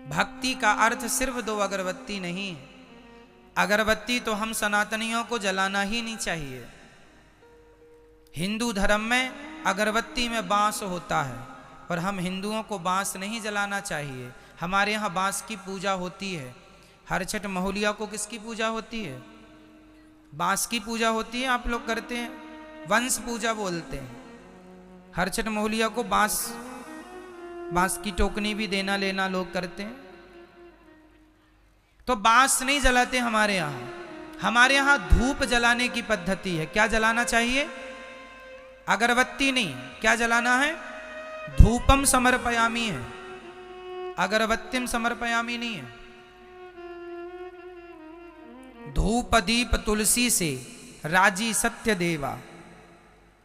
भक्ति का अर्थ सिर्फ 2 अगरबत्ती नहीं है। अगरबत्ती तो हम सनातनियों को जलाना ही नहीं चाहिए। हिंदू धर्म में अगरबत्ती में बांस होता है और हम हिंदुओं को बांस नहीं जलाना चाहिए। हमारे यहाँ बांस की पूजा होती है। हर छठ महुलिया को किसकी पूजा होती है? बांस की पूजा होती है। आप लोग करते हैं, वंश पूजा बोलते हैं। हर छठ महुलिया को बांस की टोकनी भी देना लेना लोग करते हैं। तो बांस नहीं जलाते हमारे यहाँ। हमारे यहाँ धूप जलाने की पद्धति है। क्या जलाना चाहिए? अगरबत्ती नहीं, क्या जलाना है? धूपम समर्पयामी है, अगरबत्तिम समर्पयामी नहीं है। धूप दीप तुलसी से राजी सत्य देवा,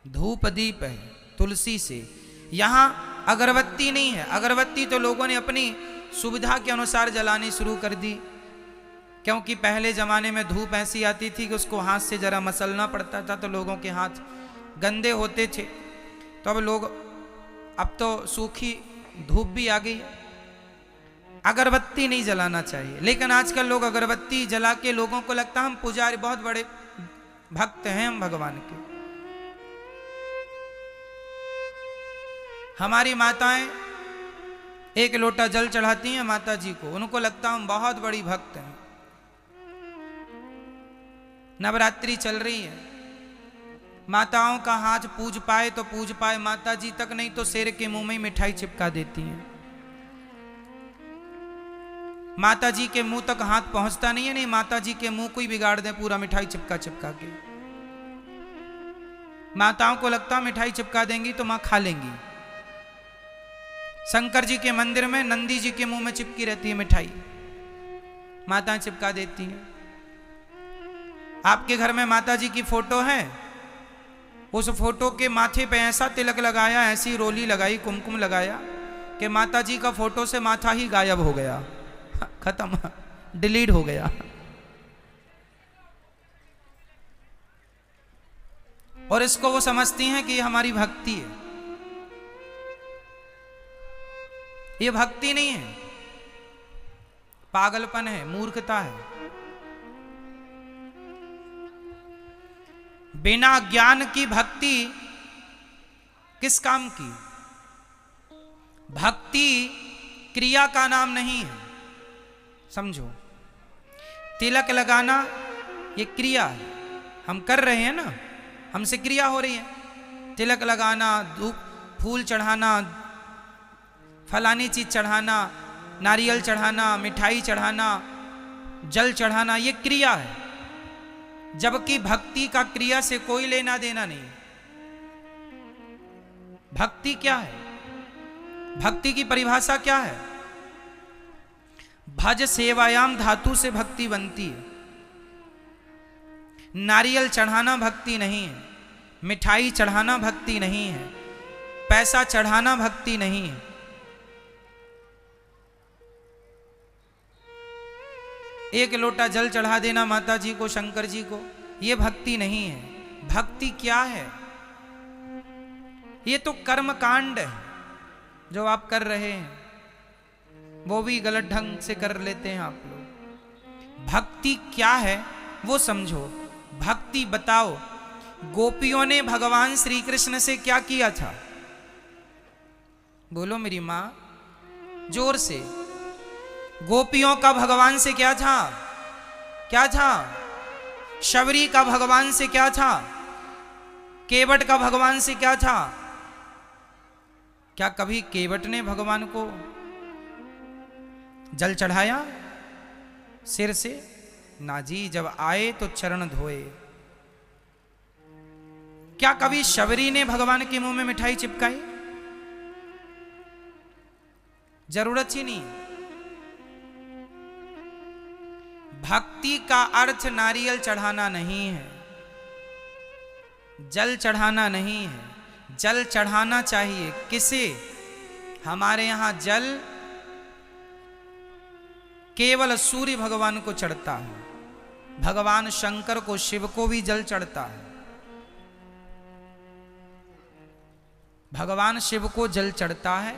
धूप दीप है तुलसी से। यहां अगरबत्ती नहीं है। अगरबत्ती तो लोगों ने अपनी सुविधा के अनुसार जलानी शुरू कर दी, क्योंकि पहले जमाने में धूप ऐसी आती थी कि उसको हाथ से जरा मसलना पड़ता था, तो लोगों के हाथ गंदे होते थे। तो अब तो सूखी धूप भी आ गई। अगरबत्ती नहीं जलाना चाहिए। लेकिन आजकल लोग अगरबत्ती जला के, लोगों को लगता है हम पुजारी बहुत बड़े भक्त हैं हम भगवान के। हमारी माताएं 1 लोटा जल चढ़ाती हैं माता जी को, उनको लगता हम बहुत बड़ी भक्त हैं। नवरात्रि चल रही है, माताओं का हाथ पूज पाए तो पूज पाए, माता जी तक नहीं तो शेर के मुंह में मिठाई चिपका देती हैं। माता जी के मुंह तक हाथ पहुंचता नहीं है। नहीं, माता जी के मुंह को ही बिगाड़ दे पूरा मिठाई चिपका चिपका के। माताओं को लगता मिठाई चिपका देंगी तो मां खा लेंगी। शंकर जी के मंदिर में नंदी जी के मुंह में चिपकी रहती है मिठाई, माताएं चिपका देती हैं। आपके घर में माता जी की फोटो है, उस फोटो के माथे पे ऐसा तिलक लगाया, ऐसी रोली लगाई, कुमकुम लगाया कि माता जी का फोटो से माथा ही गायब हो गया, खत्म, डिलीट हो गया। और इसको वो समझती हैं कि ये हमारी भक्ति है। ये भक्ति नहीं है, पागलपन है, मूर्खता है। बिना ज्ञान की भक्ति किस काम की? भक्ति क्रिया का नाम नहीं है, समझो। तिलक लगाना ये क्रिया है, हम कर रहे हैं ना, हमसे क्रिया हो रही है। तिलक लगाना, धूप फूल चढ़ाना, फलानी चीज चढ़ाना, नारियल चढ़ाना, मिठाई चढ़ाना, जल चढ़ाना, ये क्रिया है। जबकि भक्ति का क्रिया से कोई लेना देना नहीं। भक्ति क्या है? भक्ति की परिभाषा क्या है? भज सेवायाम धातु से भक्ति बनती है। नारियल चढ़ाना भक्ति नहीं है, मिठाई चढ़ाना भक्ति नहीं है, पैसा चढ़ाना भक्ति नहीं है। एक लोटा जल चढ़ा देना माता जी को, शंकर जी को, ये भक्ति नहीं है। भक्ति क्या है? ये तो कर्म कांड है जो आप कर रहे हैं, वो भी गलत ढंग से कर लेते हैं आप लोग। भक्ति क्या है वो समझो। भक्ति बताओ। गोपियों ने भगवान श्री कृष्ण से क्या किया था? बोलो मेरी मां, जोर से। गोपियों का भगवान से क्या था? क्या था? शबरी का भगवान से क्या था? केवट का भगवान से क्या था? क्या कभी केवट ने भगवान को जल चढ़ाया सिर से? ना जी, जब आए तो चरण धोए। क्या कभी शबरी ने भगवान के मुंह में मिठाई चिपकाई? जरूरत ही नहीं। भक्ति का अर्थ नारियल चढ़ाना नहीं है, जल चढ़ाना नहीं है। जल चढ़ाना चाहिए किसे? हमारे यहां जल केवल सूर्य भगवान को चढ़ता है, भगवान शंकर को, शिव को भी जल चढ़ता है। भगवान शिव को जल चढ़ता है,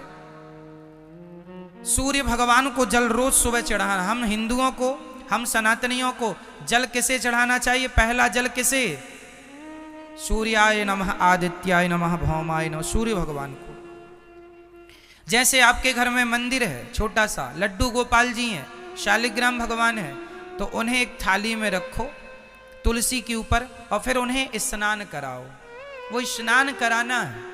सूर्य भगवान को जल रोज सुबह चढ़ाना। हम हिंदुओं को, हम सनातनियों को जल किसे चढ़ाना चाहिए? पहला जल किसे? सूर्याय नमः, आदित्याय नमः, भौमाय नमः, सूर्य भगवान को। जैसे आपके घर में मंदिर है छोटा सा, लड्डू गोपाल जी हैं, शालिग्राम भगवान है, तो उन्हें एक थाली में रखो तुलसी के ऊपर और फिर उन्हें स्नान कराओ। वो स्नान कराना है,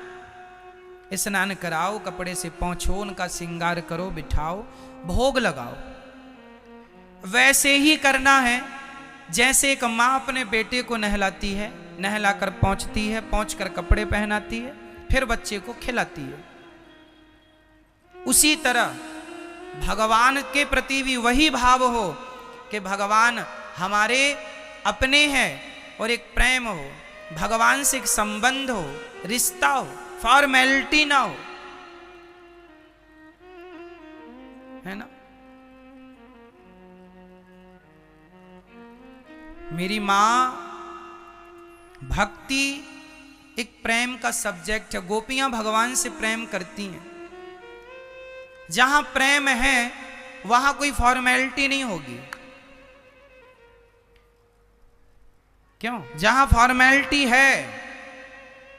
स्नान कराओ, कपड़े से पोंछो, उनका श्रृंगार करो, बिठाओ, भोग लगाओ। वैसे ही करना है जैसे एक माँ अपने बेटे को नहलाती है, नहलाकर पोंछती है, पोंछकर कपड़े पहनाती है, फिर बच्चे को खिलाती है। उसी तरह भगवान के प्रति भी वही भाव हो कि भगवान हमारे अपने हैं और एक प्रेम हो, भगवान से एक संबंध हो, रिश्ता हो, फॉर्मेलिटी ना हो, है ना। मेरी मां भक्ति एक प्रेम का सब्जेक्ट है। गोपियां भगवान से प्रेम करती हैं। जहां प्रेम है वहां कोई फॉर्मेलिटी नहीं होगी। क्यों? जहां फॉर्मेलिटी है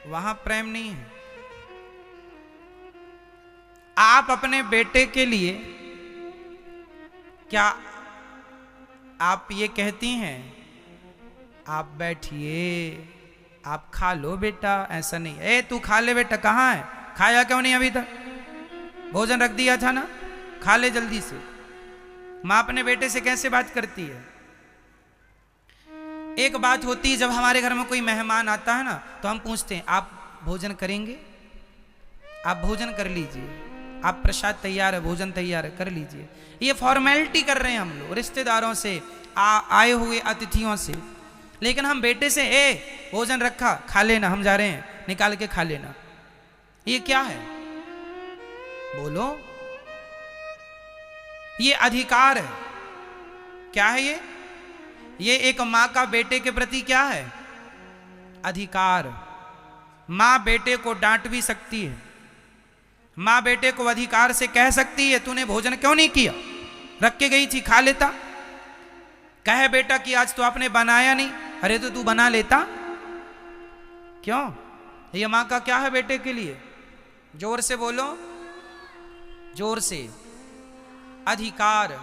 वहां प्रेम नहीं है। आप अपने बेटे के लिए क्या आप ये कहती हैं आप बैठिए, आप खा लो बेटा? ऐसा नहीं, ए तू खा ले बेटा, कहाँ है? खाया क्यों नहीं अभी तक? भोजन रख दिया था ना, खा ले जल्दी से। माँ अपने बेटे से कैसे बात करती है? एक बात होती है जब हमारे घर में कोई मेहमान आता है ना, तो हम पूछते हैं आप भोजन करेंगे? आप भोजन कर लीजिए, आप प्रसाद तैयार है, भोजन तैयार है, कर लीजिए। ये फॉर्मेलिटी कर रहे हैं हम लोग रिश्तेदारों से, आए हुए अतिथियों से। लेकिन हम बेटे से भोजन रखा, खा लेना, हम जा रहे हैं, निकाल के खा लेना। ये क्या है? बोलो। ये अधिकार है। क्या है ये? ये एक मां का बेटे के प्रति क्या है? अधिकार। मां बेटे को डांट भी सकती है, मां बेटे को अधिकार से कह सकती है तूने भोजन क्यों नहीं किया, रख के गई थी, खा लेता। कहे बेटा कि आज तो आपने बनाया नहीं, अरे तो तू बना लेता। क्यों? ये मां का क्या है बेटे के लिए? जोर से बोलो, जोर से। अधिकार।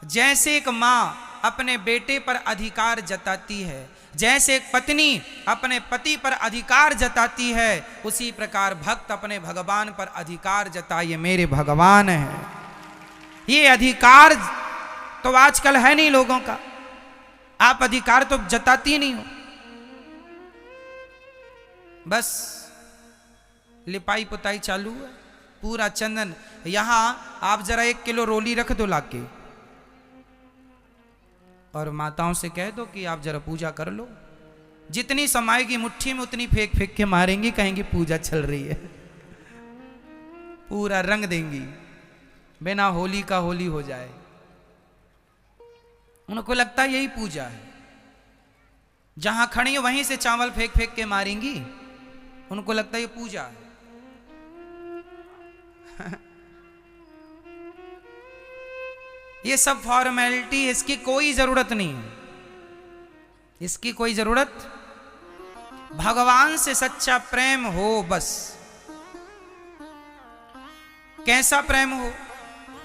जैसे एक मां अपने बेटे पर अधिकार जताती है, जैसे एक पत्नी अपने पति पर अधिकार जताती है, उसी प्रकार भक्त अपने भगवान पर अधिकार जताइए। मेरे भगवान है। ये अधिकार तो आजकल है नहीं लोगों का। आप अधिकार तो जताती नहीं हो, बस लिपाई पुताई चालू है, पूरा चंदन। यहां आप जरा 1 किलो रोली रख दो लाके और माताओं से कह दो कि आप जरा पूजा कर लो। जितनी समाएगी मुट्ठी में उतनी फेंक फेंक के मारेंगी, कहेंगी पूजा चल रही है। पूरा रंग देंगी, बिना होली का होली हो जाए। उनको लगता है यही पूजा है। जहां खड़ी वहीं से चावल फेंक फेंक के मारेंगी, उनको लगता है ये पूजा है। ये सब फॉर्मेलिटी, इसकी कोई जरूरत नहीं है, इसकी कोई जरूरत। भगवान से सच्चा प्रेम हो बस। कैसा प्रेम हो?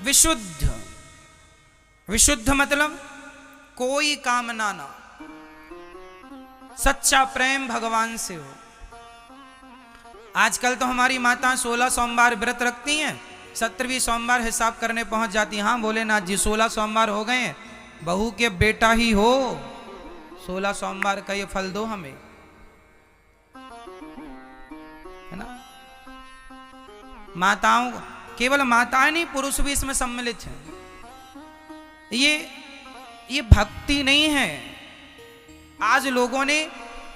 विशुद्ध। विशुद्ध मतलब कोई कामना ना, सच्चा प्रेम भगवान से हो। आजकल तो हमारी माता 16 सोमवार व्रत रखती हैं, 17वीं सोमवार हिसाब करने पहुंच जाती। हाँ भोलेनाथ जी 16 सोमवार हो गए, बहू के बेटा ही हो, 16 सोमवार का ये फल दो हमें, है ना। माताओं, केवल माताएं नहीं, पुरुष भी इसमें सम्मिलित हैं। ये भक्ति नहीं है। आज लोगों ने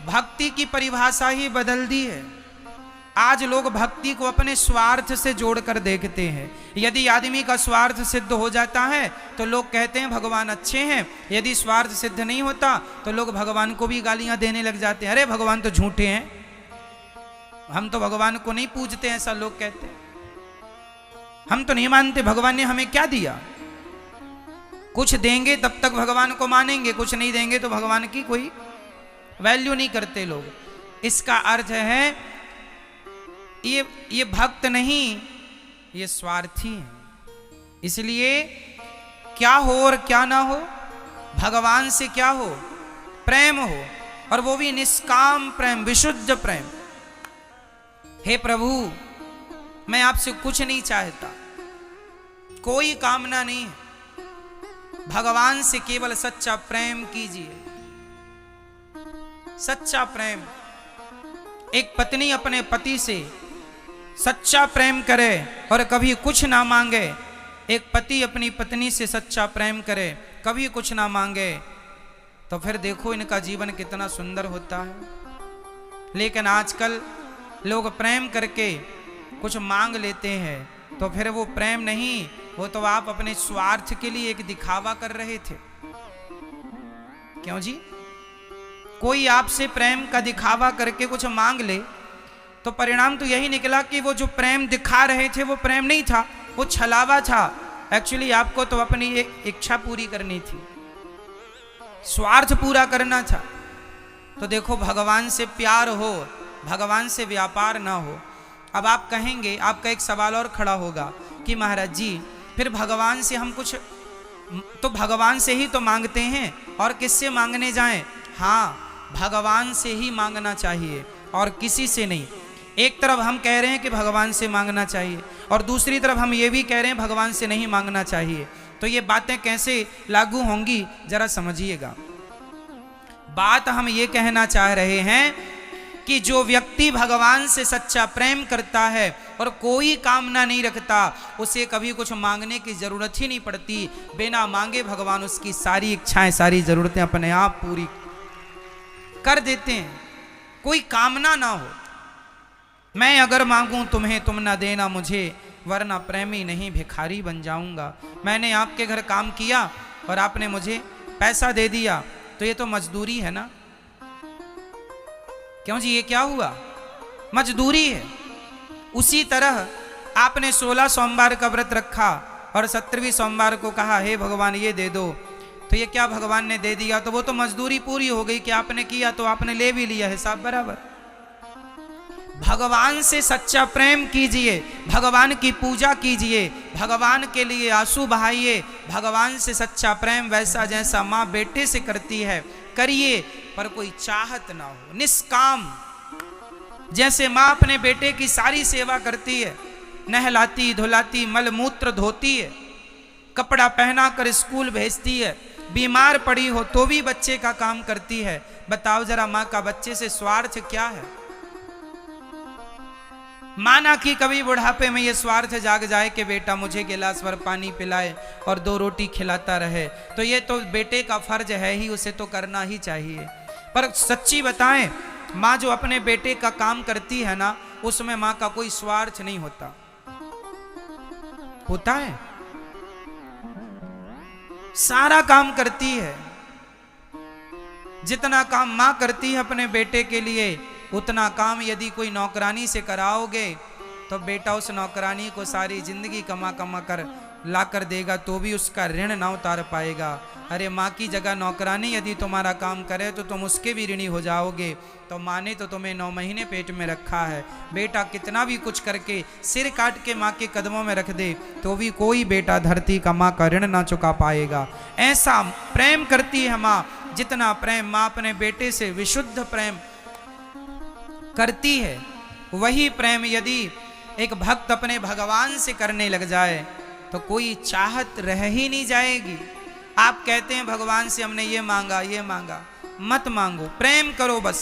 भक्ति की परिभाषा ही बदल दी है। आज लोग भक्ति को अपने स्वार्थ से जोड़कर देखते हैं। यदि आदमी का स्वार्थ सिद्ध हो जाता है तो लोग कहते हैं भगवान अच्छे हैं, यदि स्वार्थ सिद्ध नहीं होता तो लोग भगवान को भी गालियां देने लग जाते हैं। अरे भगवान तो झूठे हैं, हम तो भगवान को नहीं पूजते, ऐसा लोग कहते हैं। हम तो नहीं मानते भगवान ने हमें क्या दिया। कुछ देंगे तब तक भगवान को मानेंगे, कुछ नहीं देंगे तो भगवान की कोई वैल्यू नहीं करते लोग। इसका अर्थ है ये भक्त नहीं, ये स्वार्थी है। इसलिए क्या हो और क्या ना हो, भगवान से क्या हो, प्रेम हो, और वो भी निष्काम प्रेम, विशुद्ध प्रेम। हे प्रभु, मैं आपसे कुछ नहीं चाहता, कोई कामना नहीं है, भगवान से केवल सच्चा प्रेम कीजिए। सच्चा प्रेम, एक पत्नी अपने पति से सच्चा प्रेम करे और कभी कुछ ना मांगे, एक पति अपनी पत्नी से सच्चा प्रेम करे, कभी कुछ ना मांगे, तो फिर देखो इनका जीवन कितना सुंदर होता है। लेकिन आजकल लोग प्रेम करके कुछ मांग लेते हैं, तो फिर वो प्रेम नहीं, वो तो आप अपने स्वार्थ के लिए एक दिखावा कर रहे थे। क्यों जी? कोई आपसे प्रेम का दिखावा करके कुछ मांग ले तो परिणाम तो यही निकला कि वो जो प्रेम दिखा रहे थे वो प्रेम नहीं था, वो छलावा था। एक्चुअली आपको तो अपनी एक इच्छा पूरी करनी थी, स्वार्थ पूरा करना था। तो देखो, भगवान से प्यार हो, भगवान से व्यापार ना हो। अब आप कहेंगे, आपका एक सवाल और खड़ा होगा कि महाराज जी, फिर भगवान से हम कुछ तो भगवान से ही तो मांगते हैं, और किससे मांगने जाएं? हाँ, भगवान से ही मांगना चाहिए और किसी से नहीं। एक तरफ हम कह रहे हैं कि भगवान से मांगना चाहिए, और दूसरी तरफ हम ये भी कह रहे हैं भगवान से नहीं मांगना चाहिए। तो ये बातें कैसे लागू होंगी, जरा समझिएगा। बात हम ये कहना चाह रहे हैं कि जो व्यक्ति भगवान से सच्चा प्रेम करता है और कोई कामना नहीं रखता, उसे कभी कुछ मांगने की जरूरत ही नहीं पड़ती। बिना मांगे भगवान उसकी सारी इच्छाएं, सारी जरूरतें अपने आप पूरी कर देते हैं, कोई कामना ना हो। मैं अगर मांगूं तुम्हें, तुम ना देना मुझे, वरना प्रेमी नहीं भिखारी बन जाऊंगा। मैंने आपके घर काम किया और आपने मुझे पैसा दे दिया, तो ये तो मजदूरी है ना। क्यों जी, ये क्या हुआ? मजदूरी है। उसी तरह आपने 16 सोमवार का व्रत रखा और 17वीं सोमवार को कहा हे भगवान ये दे दो, तो ये क्या भगवान ने दे दिया? तो वो तो मजदूरी पूरी हो गई कि आपने किया तो आपने ले भी लिया, हिसाब बराबर। भगवान से सच्चा प्रेम कीजिए, भगवान की पूजा कीजिए, भगवान के लिए आंसू बहाइए। भगवान से सच्चा प्रेम वैसा जैसा माँ बेटे से करती है करिए, पर कोई चाहत ना हो, निष्काम। जैसे माँ अपने बेटे की सारी सेवा करती है, नहलाती धुलाती, मल मूत्र धोती है, कपड़ा पहना कर स्कूल भेजती है, बीमार पड़ी हो तो भी बच्चे का काम करती है। बताओ जरा, माँ का बच्चे से स्वार्थ क्या है? माना कि कभी बुढ़ापे में ये स्वार्थ जाग जाए कि बेटा मुझे गिलास भर पानी पिलाए और 2 रोटी खिलाता रहे, तो ये तो बेटे का फर्ज है ही, उसे तो करना ही चाहिए। पर सच्ची बताएं, माँ जो अपने बेटे का काम करती है ना, उसमें माँ का कोई स्वार्थ नहीं होता। होता है? सारा काम करती है। जितना काम माँ करती है अपने बेटे के लिए, उतना काम यदि कोई नौकरानी से कराओगे तो बेटा उस नौकरानी को सारी जिंदगी कमा कमा कर ला कर देगा, तो भी उसका ऋण ना उतार पाएगा। अरे माँ की जगह नौकरानी यदि तुम्हारा काम करे तो तुम उसके भी ऋणी हो जाओगे। तो माँ ने तो तुम्हें 9 महीने पेट में रखा है, बेटा कितना भी कुछ करके सिर काट के माँ के कदमों में रख दे तो भी कोई बेटा धरती का माँ का ऋण ना चुका पाएगा। ऐसा प्रेम करती है माँ, जितना प्रेम माँ अपने बेटे से विशुद्ध प्रेम करती है, वही प्रेम यदि एक भक्त अपने भगवान से करने लग जाए तो कोई चाहत रह ही नहीं जाएगी। आप कहते हैं भगवान से हमने ये मांगा ये मांगा, मत मांगो, प्रेम करो बस।